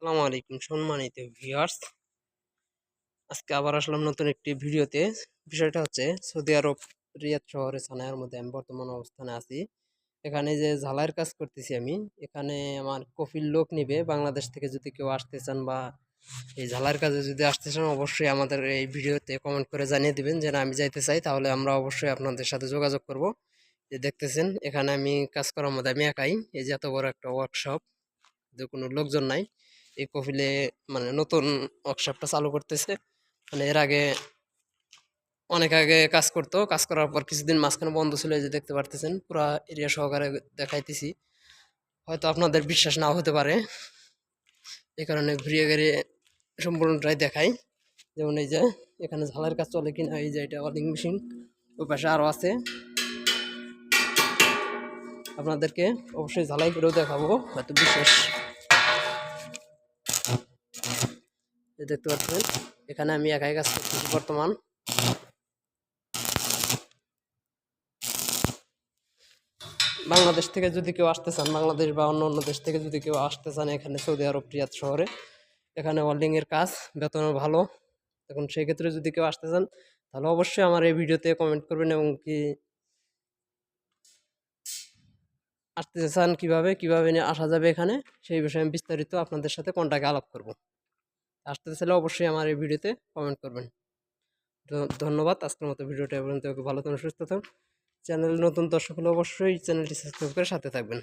আসসালামু আলাইকুম সম্মানিত ভিউয়ার্স। আজকে আবার আসলাম নতুন একটি ভিডিওতে। বিষয়টা হচ্ছে সৌদি আরব রিয়াদ শহরে সানায়ার মধ্যে আমি বর্তমান অবস্থানে আছি। এখানে যে ঝালাইয়ের কাজ করতেছি আমি, এখানে আমার কফিল লোক নিবে। বাংলাদেশ থেকে যদি কেউ আসতে চান বা এই ঝালাইয়ের কাজে যদি আসতে চান, অবশ্যই আমাদের এই ভিডিওতে কমেন্ট করে জানিয়ে দিবেন যে না আমি যাইতে চাই, তাহলে আমরা অবশ্যই আপনাদের সাথে যোগাযোগ করব। যে দেখতেছেন এখানে আমি কাজ করার মধ্যে আমি একাই, এই যে এত বড় একটা ওয়ার্কশপ, যে কোনো লোকজন নাই। এই কফিলে মানে নতুন ওয়ার্কশপটা চালু করতেছে। মানে এর আগে অনেক আগে কাজ করতো, কাজ করার পর কিছুদিন মাঝখানে বন্ধ ছিল। এই যে দেখতে পারতেছেন পুরা এরিয়া সহকারে দেখাইতেছি। হয়তো আপনাদের বিশ্বাস নাও হতে পারে, এই কারণে ঘুরিয়ে ঘুরিয়ে সম্পূর্ণটাই দেখাই। যেমন এই যে এখানে ঝালার কাজ চলে কিনা, এই যে এটা ওয়ালিং মেশিন, ওই পাশে আরও আছে। আপনাদেরকে অবশ্যই ঝালাই করেও দেখাবো, হয়তো বিশেষ। দেখতে পাচ্ছেন এখানে আমি একাই কাজ করতেছি বর্তমান। বাংলাদেশ থেকে যদি কেউ আসতে চান, বাংলাদেশ বা অন্য অন্য দেশ থেকে যদি কেউ আসতে চান এখানে সৌদি আরব রিয়াদ শহরে, এখানে ওয়েল্ডিং এর কাজ, বেতনও ভালো। এখন সেই ক্ষেত্রে যদি কেউ আসতে চান, তাহলে অবশ্যই আমার এই ভিডিওতে কমেন্ট করবেন, এবং কি আসতে চান কিভাবে কিভাবে নিয়ে আসা যাবে এখানে, সেই বিষয়ে আমি বিস্তারিত আপনাদের সাথে কন্টাক্টে আলাপ করব। আসতে চাইলে অবশ্যই আমার এই ভিডিওতে কমেন্ট করবেন। তো ধন্যবাদ। আজকের মতো ভিডিওটা এই পর্যন্ত। ভালো থাকুন, সুস্থ থাকুন। চ্যানেল নতুন দর্শক হলে অবশ্যই চ্যানেলটি সাবস্ক্রাইব করে সাথে থাকবেন।